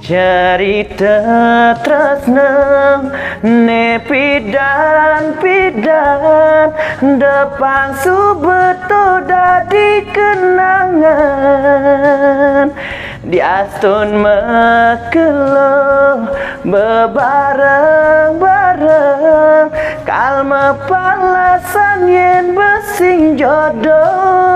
Cerita tresna pidan depan subeto dadi kenangan di astun mekelo bebareng-bareng kalme palasan yen besing jodoh.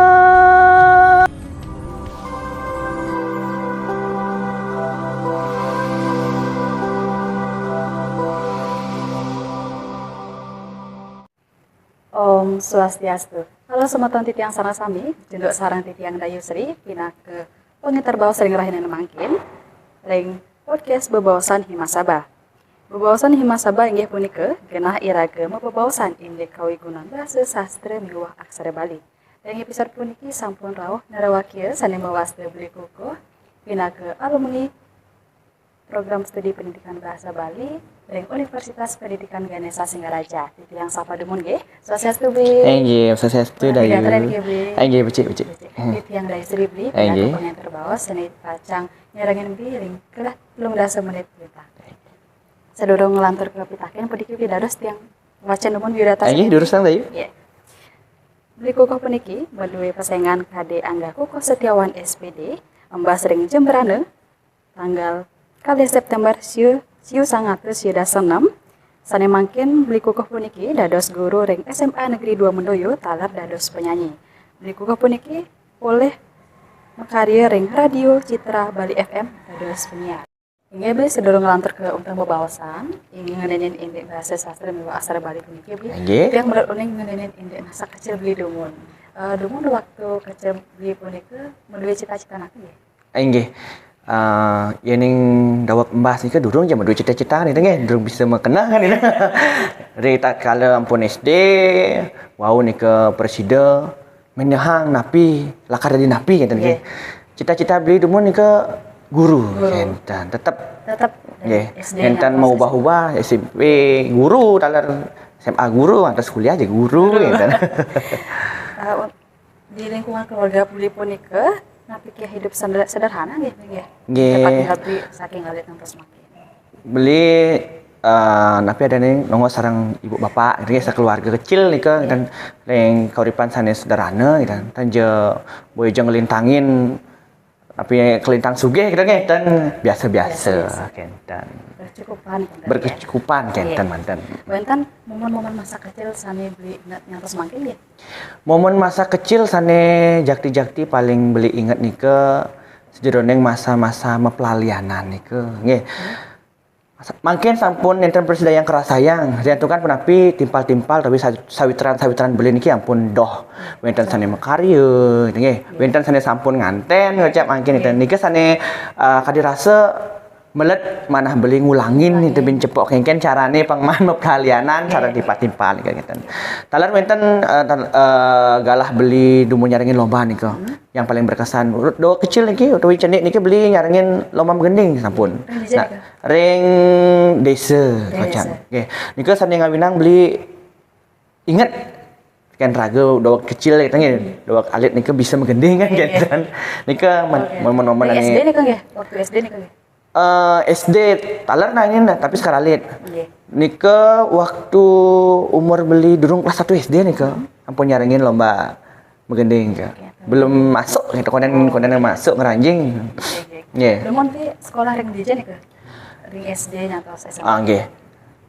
Om Swastiastu. Halo semeton titiang sareng sami, jenduk sareng titiang Dayu Sri, pindah ke pengitar bawah sering rahinan mangkin, ring podcast bebawasan Himasaba. Bebawasan Himasaba inggih punika genah iragama bebawasan indek kawigunan bahasa sastra miwah aksara Bali. Ring episode puniki sampun rawuh narawakil sanemba wasta beli kukuh, pindah ke alumni program studi pendidikan bahasa Bali dari Universitas Pendidikan Ganesha Singaraja. Titiang sapa demun nggih. Swastiastu Bli. Nggih, swastiastu Dayu. Nggih, becik. Titiang Dayu Sri Bli, pengen terbawa seni pacang nyerangin Bli ring kedah 13 menit kita. Sadurung ngelantur ke pitaken pediki dados tiang wacan demun biodata. Nggih, durus Dayu. Nggih. Bli kukuh puniki baduwe pasengan KD Angga Kukuh Setiawan SPD, embas ring Jemberane tanggal kali September siu sangatus siu dasenam sane mangkin beli kukuh puniki dados guru ring SMA Negeri 2 Mendoyo talar dados penyanyi. Beli kukuh puniki oleh makarya ring Radio Citra Bali FM dados penyiar. Inggih beli sedurung ngelantur ke untang bebawasan ingin ngenenin indek bahasa sastra miwah aksara Bali puniki beli. Yang berat uning ngenenin indek masa kecil beli dumun. Dumun waktu kecil beli puniki menduwe cita-cita nak nggih. Nggih. Yening dawak embas ni ke durung je madu cita-cita ni tengah durung bisa mengenal kan ni. Dari tak kala ampun SD, wau ni ke presida menyahang napi, lakar jadi napi kan tengah. Cita-cita beli dumun ni ke guru kan tetap nggih. Enten mau ubah-ubah SMP guru dalam SMA guru atas kuliah je guru kan. Di lingkungan keluarga beli punika napi kia hidup sederhana nggih nggih. Nggih. Tapi saking alit terus makin. Beli napi ada nih nongol sarang ibu bapak gitu ya sekeluarga kecil nih ke dan yang kauripan sanes sederhana gitu dan je boy jeng lintangin tapi kelintang sugih gitu kan dan biasa-biasa kan berkecukupan kan mantan. Mantan momen-momen masa kecil sane beli nyantos mangkin nggih. Momen masa kecil sane jakti-jakti paling beli inget nih ke sejeroneng masa-masa mepelalianan nih ke nggih. Mungkin sampun enten presida yang keras sayang, itu kan penapi timpal-timpal tapi sawitran beli niki ampun doh. Wenten sane makarya, nggih. Wenten sane sampun nganten ngecap mungkin enten niki sane kadirasa melet manah beli ngulangin itu bin cepok kengken carane pangman mepelalianan cara timpal-timpal nih gitu. Talar wenten galah beli dumun nyarengin lomba nih ke. Yang paling berkesan do kecil niki utawi cenik niki beli nyarengin lomba menggending sampun. Nah, ring desa macam. Nggih. Niki sane ngawinang beli inget kan raga do kecil gitu nggih. Do alit niki bisa menggending kan gitu. Niki momen-momen SD niki nggih. Waktu SD niki nggih. SD talar nangin tapi sekarang lihat nika waktu umur beli durung kelas 1 SD nika ampun nyarengin lomba menggending ke belum masuk gitu konen masuk ngeranjing nggih. Dumon teh sekolah ring di nika ring SD nya atau SMA. Nggih.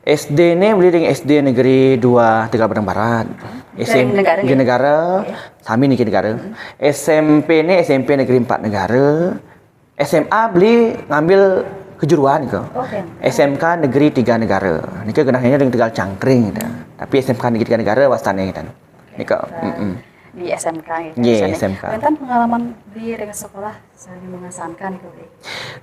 SD ini beli ring SD Negeri 2 Tegal Padang Barat. SMP negara sami niki negara. SMP ini SMP Negeri 4 negara. SMA beli ngambil kejuruan gitu. SMK Negeri 3 negara. Nika genahnya dengan Tegal Cangkring gitu. Tapi SMK Negeri 3 negara wastane gitu. Nika di SMK gitu. Nggih, SMK. Enten pengalaman di ring sekolah saling mengesankan gitu.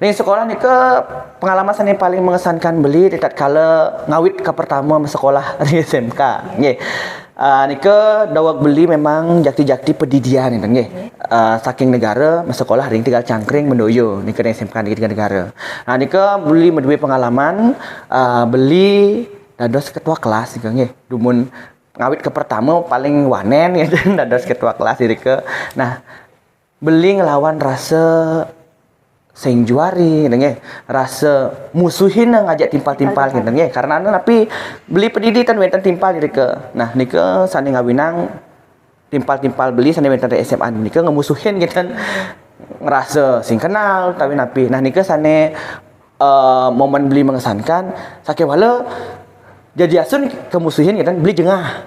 Ring sekolah nika pengalaman sane paling mengesankan beli tatkala ngawit ke pertama sekolah ring SMK. Nggih. Nika dawak beli memang jakti-jakti pedidian gitu nggih. Saking negara sekolah ring Tegal Cangkring Mendoyo nika SMK Negeri 3 negara. Nah nika beli menduwe pengalaman beli dados ketua kelas nika nggih. Dumun ngawit ke pertama paling wanen gitu dados ketua kelas diri ke. Nah, beli ngelawan rasa sing juari gitu nggih. Rasa musuhin ngajak timpal-timpal gitu nggih. Karena tapi beli pendidikan wenten timpal ke. Nah nika sane ngawinang timpal-timpal beli sane wenten SMA nika ngemusuhin gitu kan. Ngerasa sing kenal tapi napi. Nah nika sane momen beli mengesankan sakewala jadi asun kemusuhin gitu beli jengah.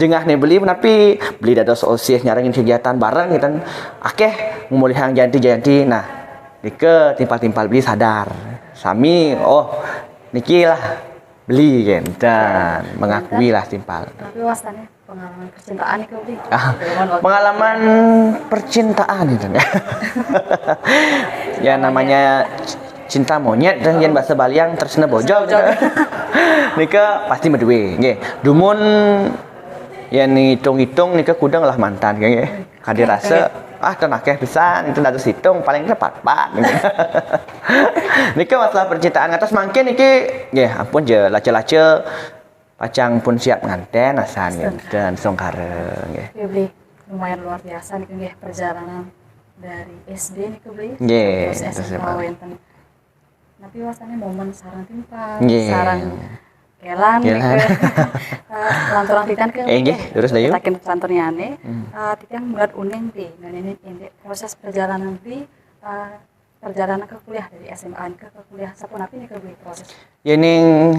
Jengah nih beli tapi beli dados OSIS nyarangin kegiatan bareng gitu akeh memulih hang janti. Nah nike timpal-timpal beli sadar sami niki lah beli kan dan mengakui lah timpal. Tapi wastannya pengalaman percintaan itu beli. Pengalaman percintaan itu. Ya namanya cinta monyet dan yang bahasa Bali yang tersena bojol. Nika pasti medue nggih. Dumun yang hitung-hitung nika kudang lah mantan nggih. Kadi rasa kan akeh pisan itu dados hitung paling tepat Pak. Nika masalah percintaan atas mangkin niki nggih ampun je lace-lace pacang pun siap nganten asan dan songkare nggih. Ya beli lumayan luar biasa nih nggih perjalanan dari SD nih beli. Nggih. Terus SMA wenten. Tapi wasannya momen sarang timpal, Yeah. sarang kelan, lanturan titan ke. Terus dayu. Takin lanturnya aneh. Tikan buat uning di, dan ini proses perjalanan di perjalanan ke kuliah dari SMA ke kuliah sapun api nih ke proses. Ya ning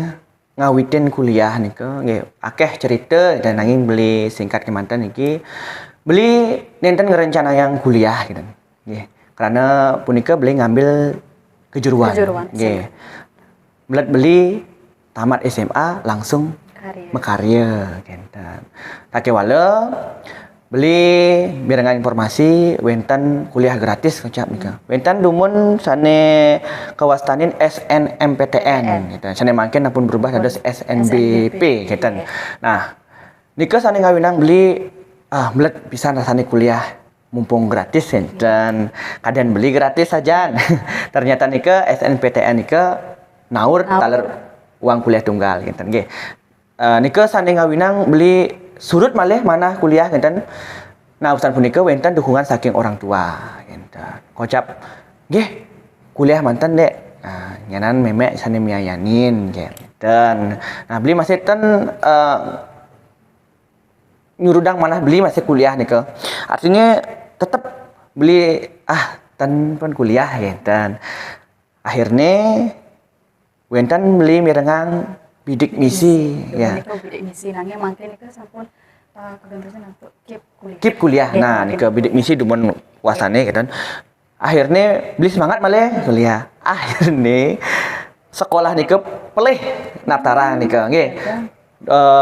ngawitin kuliah nika nggih akeh cerita dan nanging beli singkat kemanten niki beli nenten ngerencana yang kuliah gitu. Nggih. Karena punika beli ngambil kejuruan. Nggih. Beli tamat SMA langsung mekarya genten. Takewala beli birengan informasi wenten kuliah gratis kecap nika. Wenten dumun sane kawastanin SNMPTN gitu. Sane mangken pun berubah dados SNBP genten. Nah, nika sane ngawinang beli belet pisan rasane kuliah mumpung gratis dan kadang beli gratis saja. Ternyata nika SNPTN nika naur taler uang kuliah tunggal gitu nggih. Nika sane ngawinang beli surut malih mana kuliah gitu. Nah urusan punika wenten dukungan saking orang tua gitu. Kocap nggih kuliah mantan dek. Nyanan memek sane miayanin gitu. Nah beli masih nyurudang mana beli masih kuliah nih artinya tetap beli pun kuliah ya dan akhirnya wenten beli mirengang bidik misi ya. Bidik misi nangnya mangke nika sampun kegentusan untuk keep kuliah. Nah nika bidik misi dumun wasane gitu. Akhirnya beli semangat malah kuliah. Akhirnya sekolah nika pelih daftaran nika nggih.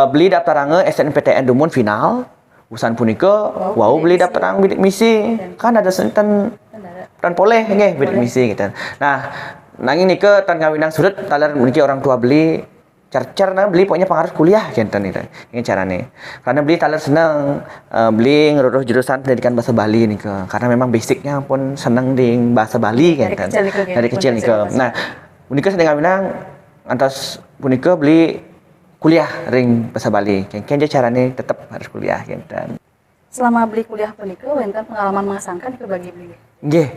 Beli daftarange SNPTN dumun final. Usan punika beli daftaran bidik misi. Kan ada senten dan poleh nggih bidik misi gitu. Nah, nanging nika tan ngawinang surut taler niki orang tua beli cara beli pokoknya pengaruh kuliah genten itu. Ini carane. Karena beli taler seneng beli ngeruruh jurusan pendidikan bahasa Bali nika. Karena memang basicnya pun seneng di bahasa Bali genten. Dari kecil nika. Nah, punika sedang ngawinang antos punika beli kuliah ring bahasa Bali. Kenja carane tetap harus kuliah genten. Selama beli kuliah punika wenten pengalaman mengesankan ke bagi beli. Nggih,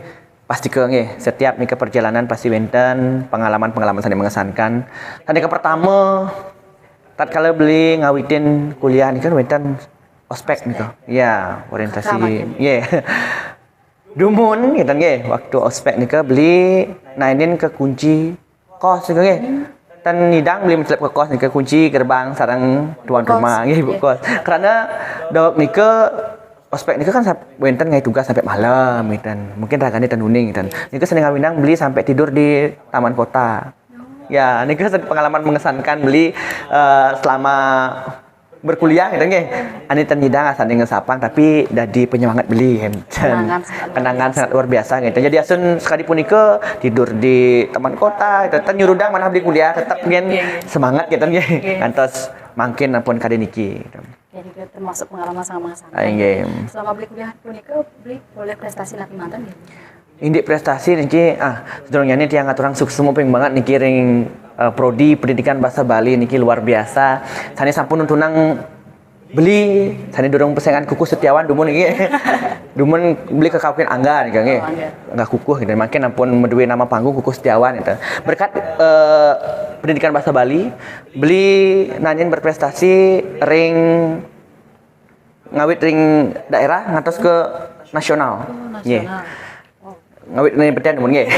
pasti nggih. Setiap nika perjalanan pasti wenten pengalaman sane mengesankan. Nika pertama tatkala beli ngawitin kuliah nika wenten ospek nika. Ya, orientasi. Nggih. Dumun gitu nggih, waktu ospek nika beli nainin ke kunci kos nggih. Dan nidang beli mencelap ke kos nika kunci gerbang sareng tuan rumah nggih ibu kos. Karena dok nika ospek nika kan wenten ngai tugas sampai malam gitu. Mungkin ragane tan uning gitu. Nika seneng ngawinang beli sampai tidur di taman kota. Ya, nika pengalaman mengesankan beli selama berkuliah gitu nggih. Ani tan nidang asane ngesapang tapi dadi penyemangat beli kenangan sangat luar biasa gitu. Jadi asun sekali punika tidur di taman kota gitu. Tan nyurudang mana beli kuliah tetap semangat gitu nggih. Ngantos mangkin ampun kade niki gitu. Jadi termasuk pengalaman sama mengesankan. Selama beli kuliah punika beli boleh prestasi nanti mantan gitu. Indik prestasi niki sedurungnya ini tiang aturang sukses muping banget niki ring prodi pendidikan bahasa Bali niki luar biasa. Sane sampun tunang beli sani dorong pesengan kuku Setiawan dumun iki. Dumun beli ke kawin Angga nih Kang. Angga kukuh gitu. Makin ampun medue nama panggung Kuku Setiawan gitu. Berkat pendidikan bahasa Bali, beli nanyin berprestasi ring ngawit ring daerah ngantos ke nasional. Nggih. Ngawit nih petian dumun nggih.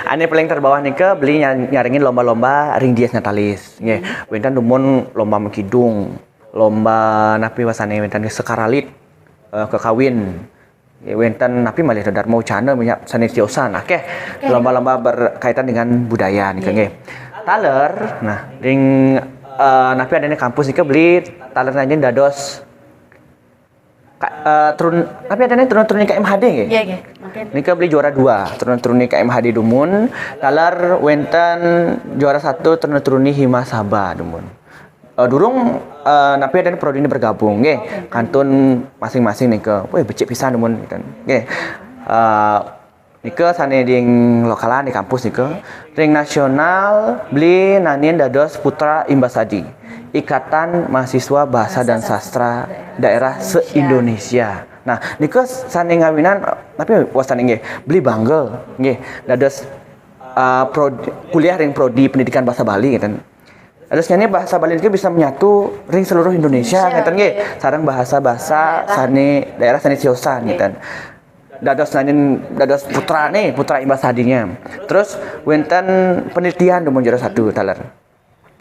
Ane paling terbawah nih ke beli nyaringin lomba-lomba ring dias natalis. Nggih. Wentan dumun lomba mengkidung, lomba napi wasane wentan sekaralit kekawin. Wentan napi malih dadar mau cana banyak sanes tiosan. Oke. Lomba-lomba berkaitan dengan budaya nih nggih. Taler, nah ring napi adanya kampus nih ke beli taler nanyin dados turun tapi adanya turun-turun ke MHD nggih. Iya, nggih. Mungkin Nika beli juara 2, turun-turun ke MHD Dumun, talar wenten juara 1 turun-turun Hima Sabah Dumun. Durung napi ada prodi ini bergabung nggih. Kantun masing-masing nih ke, weh becik pisan Dumun gitu. Nggih. Nika sane ding lokalan di kampus nika. Ring nasional beli nanin dados Putra Imbasadi. Ikatan Mahasiswa Bahasa dan Sastra Daerah se-Indonesia. Nah, niku sane ngawinan tapi wasan nggih beli banggel nggih dados kuliah ring prodi pendidikan bahasa Bali gitu. Dados nyane bahasa Bali niku bisa menyatu ring seluruh Indonesia gitu nggih. Sareng bahasa-bahasa sane daerah sane siosan gitu. Dados nanin dados putra Imbasadinya. Terus wenten penelitian dumun juara 1 taler.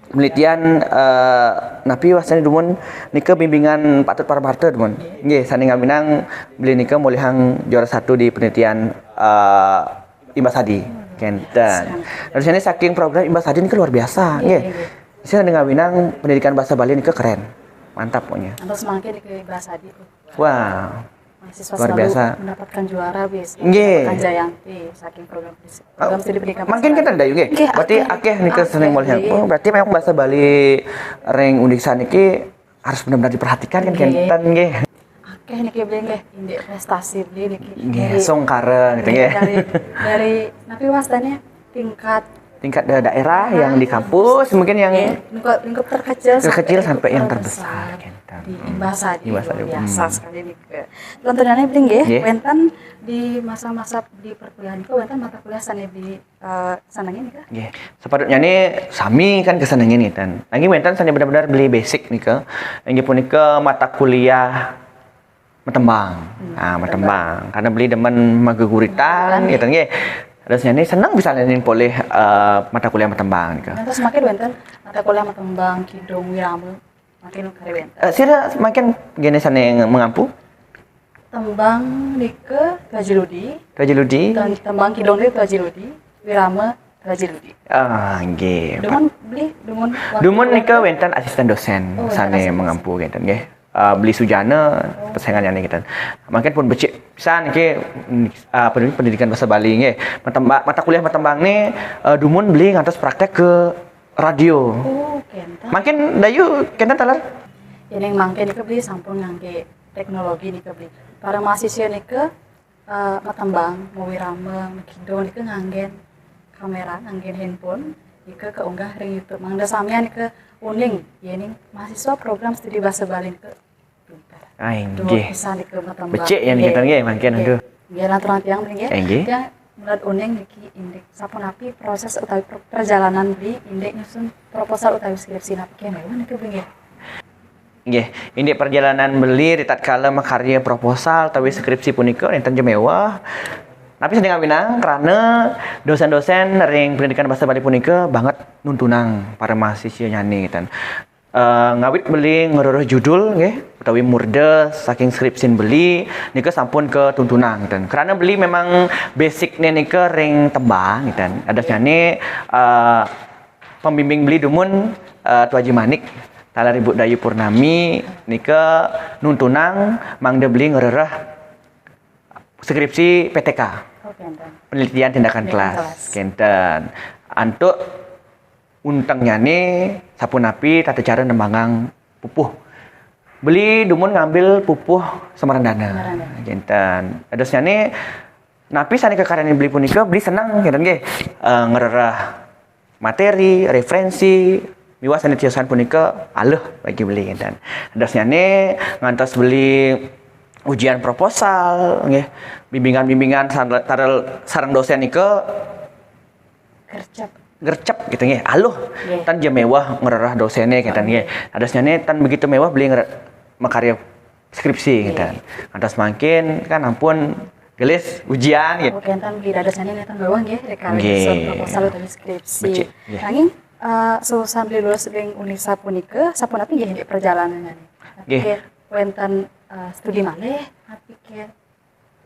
Penelitian napi wasane dumun nika bimbingan patut parmarte dumun. Nggih sane ngaminang beli nika molihang juara 1 di penelitian Imbasadi Kenten. Terus ini saking program Imbasadi nika luar biasa nggih. Saya ngawinang pendidikan bahasa Bali nika keren. Mantap pokoknya. Terus mangke ke bahasa di. Wah. Mahasiswa Luar selalu biasa. mendapatkan juara bis. Nggih. Mendapatkan jayanti saking program studi pendidikan. Mungkin kita ndayu nggih. Berarti akeh nika seneng melihat. Oh, berarti memang bahasa Bali ring Undiksan iki harus benar-benar diperhatikan kan Kenten nggih. Akeh niki beli nggih indek prestasi beli niki. Nggih, songkare gitu nggih. Dari napi wasdane tingkat Daerah yang di kampus mungkin yang lingkup terkecil sampai yang terbesar Kenten. Di Imbasadi Imbasadi. biasa sekali nih ke tontonannya beli nggih Nggih. wenten di masa-masa di perkuliahan itu wenten mata kuliah sane di sanangin nih Nggih. Sepatutnya nih sami kan kesenengin nih dan. Lagi wenten saya benar-benar beli basic nih ke. Yang punika mata kuliah Matembang. Matembang. Karena beli demen mageguritan gitu nggih. Terusnya ini senang bisa nenin boleh mata kuliah Matembang nih ke. terus makin wenten mata kuliah Matembang Kidung Wirama makin kari wenten Sira makin gini sana yang mengampu. Tembang Nike Tajiludi Rajiludi. Tembang Kidung Nike Tajiludi Wirama Tajiludi Nggih. Dumun nika wenten asisten dosen sane mengampu gitu nggih. Beli sujana persaingannya nih gitu. Makin pun becik pisan niki pendidikan bahasa Bali nggih. Mata kuliah Matembang nih dumun beli ngantos praktek ke radio. Kenta Makin dayu kenten talar. yang mangke nih beli sampun ngangge teknologi nih beli para mahasiswa nih ke Matembang mau Wirama Kidung nih nganggen kamera nganggen handphone nih keunggah ring YouTube mangda samian nih ke uning ya nih mahasiswa program studi bahasa Bali nih ke Nggih. bisa nih ke Matembang Becik ya nih kenten nggih mangkin aduh. Nggih lantaran tiang nggih Nggih. dia mulai uning niki indek sapunapi proses utawi perjalanan di indek nyusun proposal utawi skripsi napi kene nih nggih. Nggih, ini perjalanan beli di tatkala makarya proposal tapi skripsi punika enten mewah. Tapi sedang ngawinang karena dosen-dosen ring pendidikan bahasa Bali punika banget nuntunang para mahasiswa nyanyi gitu. Ngawit beli ngeruruh judul nggih utawi murde saking skripsin beli nika sampun ke tuntunang gitu. Karena beli memang basicnya nika ring tembang gitu. Ada nyanyi pembimbing beli dumun Tuaji Manik talar Ibu Dayu Purnami nika nuntunang mangda beli ngerereh skripsi PTK penelitian tindakan kelas Kenten antuk untengnya nih sapunapi tata cara nembangang pupuh beli dumun ngambil pupuh Semarandana Kenten adosnya nih napi sani kekaryan beli punika beli senang Kenten nggih ngerereh materi referensi miwah sane tiosan punika aleuh bagi beli dan adosnya ne ngantos beli ujian proposal nggih bimbingan-bimbingan sareng dosen nike gercep gitu nggih aluh tan je mewah ngererah dosennya kita nggih adosnya ne tan begitu mewah beli makarya skripsi gitu antos makin kan ampun gelis ujian gitu Kentan beli dadasnya ne tan mewah nggih rek proposal utawi skripsi nanging susan beli lulus ring Unisa punika sapunapi nggih di perjalanan nggih wonten studi malih tapi ke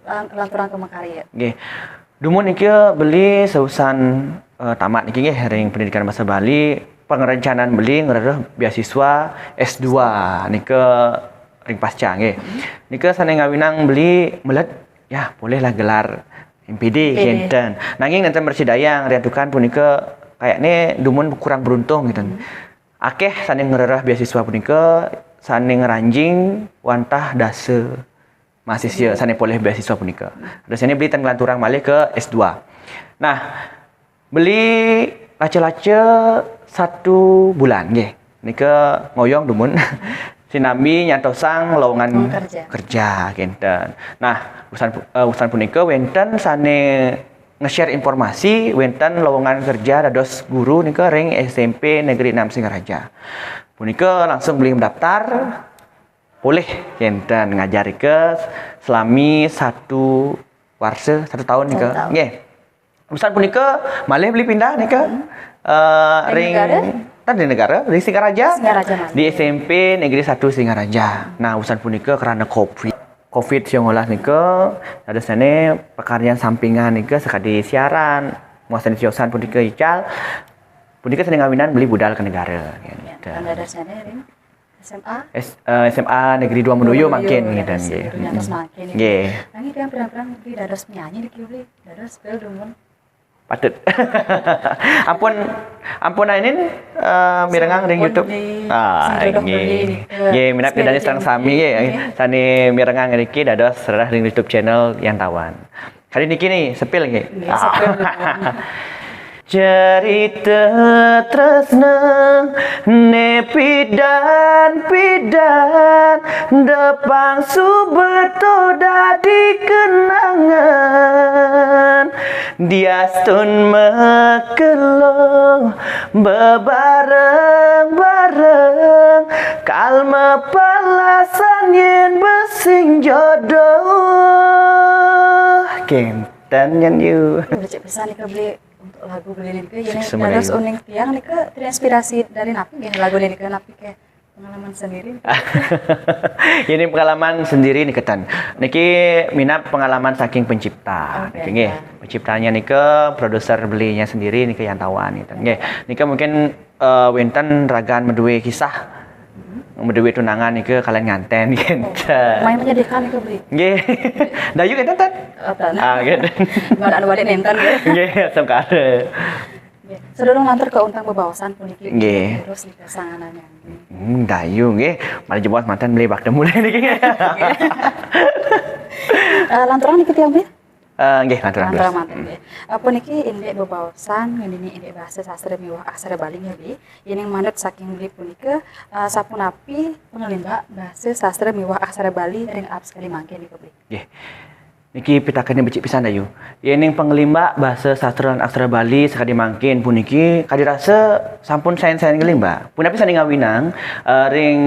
lanturan ke makarya nggih dumun ieu beli seusan tamat niki nggih ring pendidikan bahasa Bali pengerencanaan beli ngereuh beasiswa S2 nike ring pasca nggih nike sane ngawinang beli melet ya bolehlah gelar MPD kinten nanging nanten bersidayang riatukan punika kayaknya dumun kurang beruntung gitu. Akeh sane ngererah beasiswa punika sane ngeranjing wantah dase mahasiswa sane boleh beasiswa punika. Dosane beli tan kelanturang malih ke S2. Nah, beli lace-lace 1 bulan nggih. Nika ngoyong dumun. Sinambi nyantosang lowongan kerja kinten. Nah, urusan punika wenten sane nge-share informasi wenten lowongan kerja dados guru nika ring SMP Negeri 6 Singaraja. Punika langsung beli mendaftar boleh kinten ngajari ke selami 1 warse 1 tahun nika. Nggih. Urusan punika malih beli pindah nika ring di negara di Singaraja di SMP Negeri 1 Singaraja. Nah, urusan punika karena Covid yang ngolah nika ada sane pekerjaan sampingan nika sekadi siaran muasan tiosan punika ical punika sane ngawinan beli budal ke negara gitu. Ada sane ring SMA SMA Negeri 2 Menuju makin gitu nggih. Nggih. Nanging pirang-pirang beli dados penyanyi diki beli dados bel dumun patut. ampun ini mirengang ring YouTube. Nggih minat kedane sareng sami nggih. Sane mirengang niki dados serah ring YouTube channel yang tawan. Kali niki nih sepil nggih. Cerita tresna nepidan pidan depang subeto dadi kenangan diastun mekelo bebareng-bareng kalma palasan yen besing jodoh kenten yen yu becek pisan nika beli untuk lagu beli nika yen dados uning tiang nika terinspirasi dari napi nggih lagu nika napi ke pengalaman sendiri. Ini pengalaman sendiri nih ketan. Niki minat pengalaman saking pencipta. Niki nggih. Penciptanya nika produser belinya sendiri nika yang tawan gitu. Nggih. Nika mungkin wenten ragaan meduwe kisah meduwe tunangan nika kalian nganten gitu. Main menyedihkan nika beli. Nggih. Dayu kita tan. Gitu. Badan wadik nenten nggih. Nggih, asam kare. Sedurung lantur ke untang bebawasan puniki. Nggih. Terus nika sangananya. Dayu nggih. Mari jebot mantan beli bak temu niki. Lanturan niki tiang beli? Nggih, lanturan. Apa niki indek bebawasan ngendini indek bahasa sastra miwah aksara Bali nggih beli. Yen manut saking beli punika sapunapi pengelimba bahasa sastra miwah aksara Bali ring up sekali mangke niku beli. Nggih. Niki pitakeun becik pisan Dayu. Yen ning pengelimba bahasa sastra lan aksara Bali sakadi mangkin puniki kadirasa sampun saen-saen ngelimba. Punapi sane ngawinang ring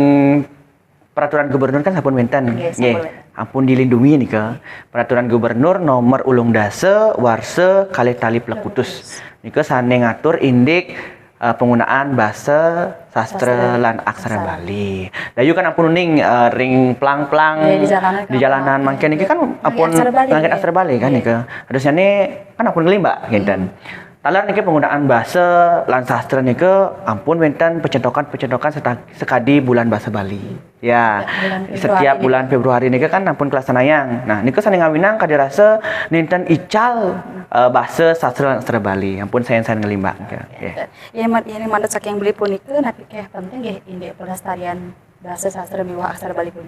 peraturan gubernur kan sampun wenten nggih. Ampun dilindungi nika. Peraturan gubernur nomor ulung dase warse kalih tali plekutus. Nika sane ngatur indik penggunaan bahasa sastra lan aksara Bali. Dayu kan ampun ning ring plang-plang di jalanan mangken iki kan ampun ngangge aksara Bali kan nika. Harusnya kan ampun ngelimba kinten. Talar niki penggunaan bahasa lan sastra nika ampun wenten pencedokan sekadi bulan bahasa Bali. Ya, setiap bulan Februari nika kan ampun kelaksanayang. Nah, nika sane ngawinang kadirasa ninten ical bahasa sastra lan aksara Bali. Ampun saen-saen ngelimba. Nggih. Yen manut saking beli punika napi keh penting nggih indek pelestarian bahasa sastra miwah aksara Bali pun.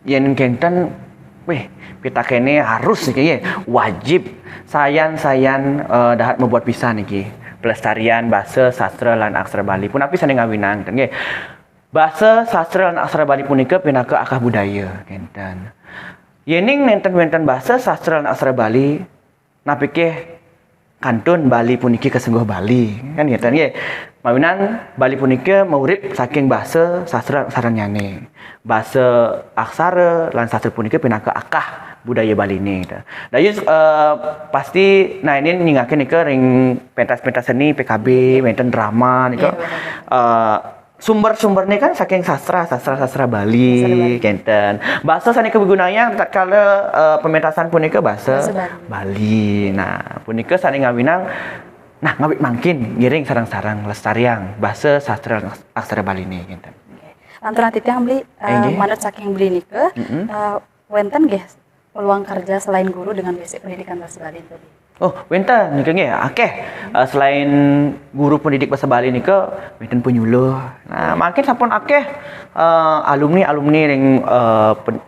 Yen kenten pitakene harus niki wajib sayan dahat membuat pisan niki pelestarian bahasa sastra lan aksara Bali pun api sane ngawinang gitu nggih. Bahasa sastra lan aksara Bali punika pinaka akah budaya kinten. Yening nenten-nenten bahasa sastra lan aksara Bali napikih kantun Bali puniki kesungguh Bali kan gitu nggih. Mawinan Bali punika maurip saking bahasa sastra saranyane. Bahasa aksara lan sastra punika pinaka akah budaya Bali ini gitu. Dayus pasti nah ini nyingakeun nika ring pentas-pentas seni PKB, menten drama nika sumber-sumbernya kan saking sastra Bali kenten. Bahasa sanika begunanya tatkala pementasan punika bahasa Bali. Nah, punika sane ngawinang nah ngawit mangkin ngiring sarang-sarang lestariang bahasa sastra aksara Bali ini kenten. Antara titiang beli manut saking beli nika wenten nggih peluang kerja selain guru dengan basic pendidikan bahasa Bali tadi. Oh, wenten nika nggih akeh selain guru pendidik bahasa Bali nika wenten penyuluh. Nah, makin sampun akeh alumni ring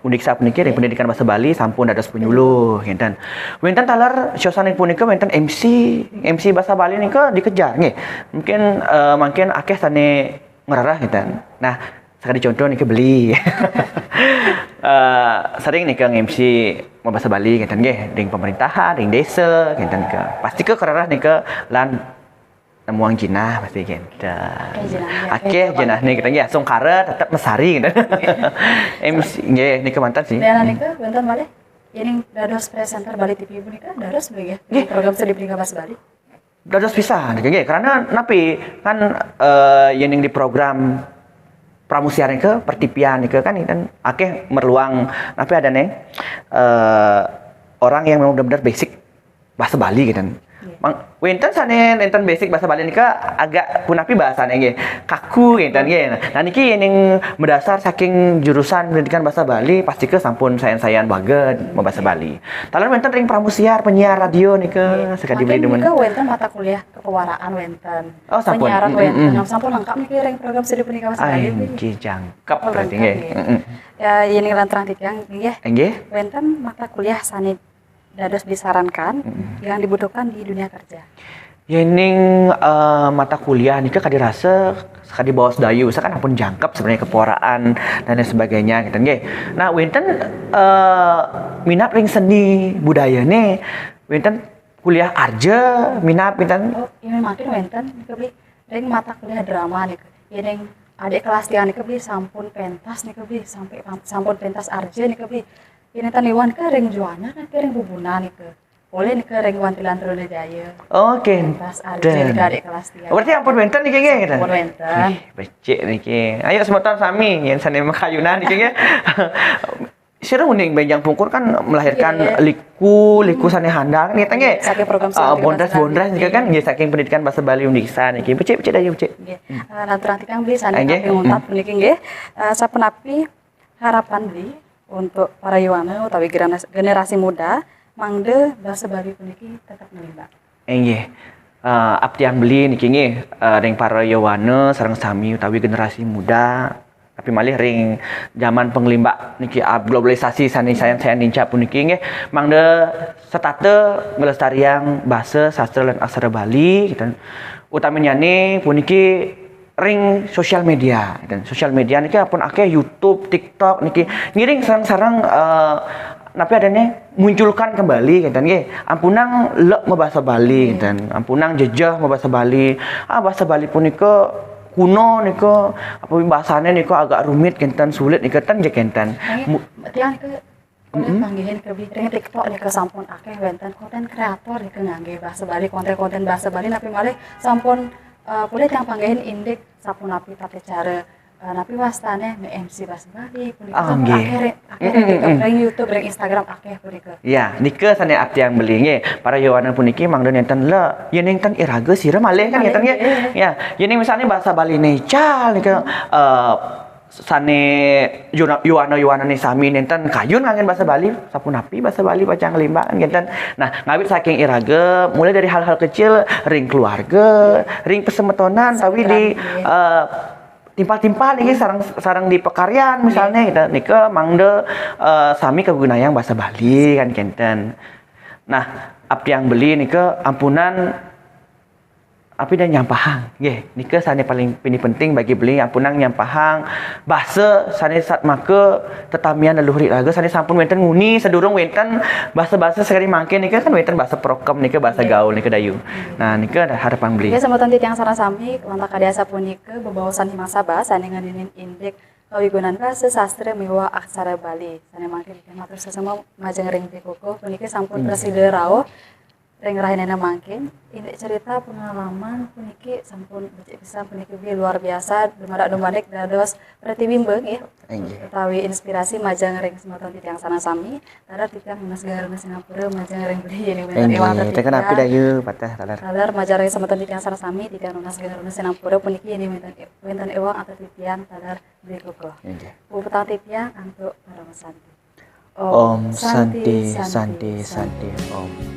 undiksa puniki ring pendidikan bahasa Bali sampun dados penyuluh ngenten. Wenten talar syosane punika wenten MC bahasa Bali nika dikejar nggih. Mungkin makin akeh sane ngerarah ngenten. Nah, sekali contoh nika beli. Sering nih ke MC bahasa Bali gitu nggih ring pemerintahan ring desa gitu ke pasti ke kerarah nih ke lan nemuang jinah pasti gitu akeh jinah nih gitu nggih sungkara tetap mesari gitu MC nggih nih ke mantan sih dan nih ke bentar balik ini dados presenter Bali TV bu nika dados sebagai program studi pendidikan bahasa Bali dados pisan gitu nggih karena napi kan yang di program pramusian ke pertipian ke kan akeh merluang tapi ada nih orang yang memang benar-benar basic bahasa Bali gitu. Wenten sane enten basic bahasa Bali nika agak punapi bahasane nggih kaku gitu nggih. Nah niki yang mendasar saking jurusan pendidikan bahasa Bali pasti ke sampun sayan-sayan banget bahasa Bali. Talan wenten ring pramusiar penyiar radio nika sekali beli demen. Nika wenten mata kuliah kepewaraan wenten. Oh sampun. Penyiaran wenten sampun lengkap niki ring program studi pendidikan bahasa Bali. Anjir jangkep berarti nggih. Ya ini lantaran titiang nggih. Nggih. Wenten mata kuliah sani dados disarankan yang dibutuhkan di dunia kerja. Yening mata kuliah nika kadirasa sakadi bawas dayu kan ampun jangkep sebenarnya kepewaraan dan lain sebagainya gitu nggih. Nah, wenten minat ring seni budaya nih wenten kuliah arja minat wenten ini makin wenten nika beli ring mata kuliah drama nika. Ring adik kelas 3 nika beli sampun pentas nika beli sampai sampun pentas arja nika beli. Ini taniwan ke ring Juana kan ke ring Bubuna nih ke boleh nih ke ring Wantilan Trunajaya. Oke. Pas ada adik kelas 3. Berarti ampun wenten nih kayaknya gitu. Ampun wenten. Becik nih kayaknya. Ayo semeton sami yang sana makayunan nih kayaknya. Sira uning benjang pungkur kan melahirkan liku sane handal kan kita nggih. Saking program bondras juga kan nggih saking pendidikan bahasa Bali Undiksa niki. Becik dayu becik. Nggih. Nanti kang beli sane tapi ngutat puniki nggih. Sapenapi harapan beli untuk para yuwana utawi generasi muda mangde bahasa Bali puniki tetap ngelimbak. Nggih. Aptian beli niki nggih ring para yuwana sareng sami utawi generasi muda tapi malih ring zaman penglimbak niki globalisasi saya ninca puniki nggih mangde setate ngelestarian bahasa sastra lan aksara Bali gitu. Utamanya nih puniki ring sosial media dan sosial media niki pun akeh YouTube, TikTok niki ngiring sarang-sarang napi adanya munculkan kembali gitu nggih. Ampunang lek bahasa Bali gitu. Ampunang jejah bahasa Bali. Bahasa Bali punika kuno nika apa bahasane nika agak rumit kentan sulit nika tan je kentan. Tiang ke panggihin ke ring TikTok nika sampun akeh wenten konten kreator nika ngangge bahasa Bali konten-konten bahasa Bali tapi malih sampun boleh yang panggihin indik sapun api tata cara napi wastane MC bahasa Bali punika akeh ring YouTube ring Instagram akeh punika. Ya, nika sane abdi yang beli nggih. Para yawana puniki mangdo nenten le yen nenten iraga sira malih kan ngeten nggih. Ya, yen misalnya bahasa Bali necal nika sane yuwana ni sami nenten kayun ngangen bahasa Bali sapunapi bahasa Bali pacang limba kan ngenten. Nah, ngawit saking iraga mulai dari hal-hal kecil ring keluarga, ring pesemetonan tapi di timpal-timpal ini sarang di pekaryan misalnya gitu nika mangde sami kegunayang bahasa Bali kan kenten. Nah, abdi yang beli nika ampunan api dan nyampahang. Nggih, nika sane paling penting bagi beli ampunang nyampahang. Bahasa sane sat make tetamian leluhur raga sane sampun wenten nguni sadurung wenten bahasa-bahasa sekali mangke nika kan wenten bahasa prokem nika bahasa gaul nika dayu. Nah, nika harapan beli. Ya semeton titiang sareng sami lantak kadasa punika bebawasan himang sabah sane nganinin indek kawigonan bahasa sastra miwa aksara Bali. Sane mangke matur sesama majeng ring pikuko punika sampun presiden rawuh ring rahinena mangkin indek cerita pengalaman puniki sampun becik pisan puniki luar biasa dumadak dados pratibimbang ya. Utawi inspirasi majang ring semeton titiang sareng sami tadar titiang Mas Garuna Singapura majang ring beli ini bener Enggih, teh kan api dayu patah talar. Talar majang ring semeton titiang sareng sami titiang Mas Garuna Singapura puniki ini wenten ewang atau titiang talar beli kukuh. Enggih. Petang titiang antuk para santi. Om Santi Santi Santi Om.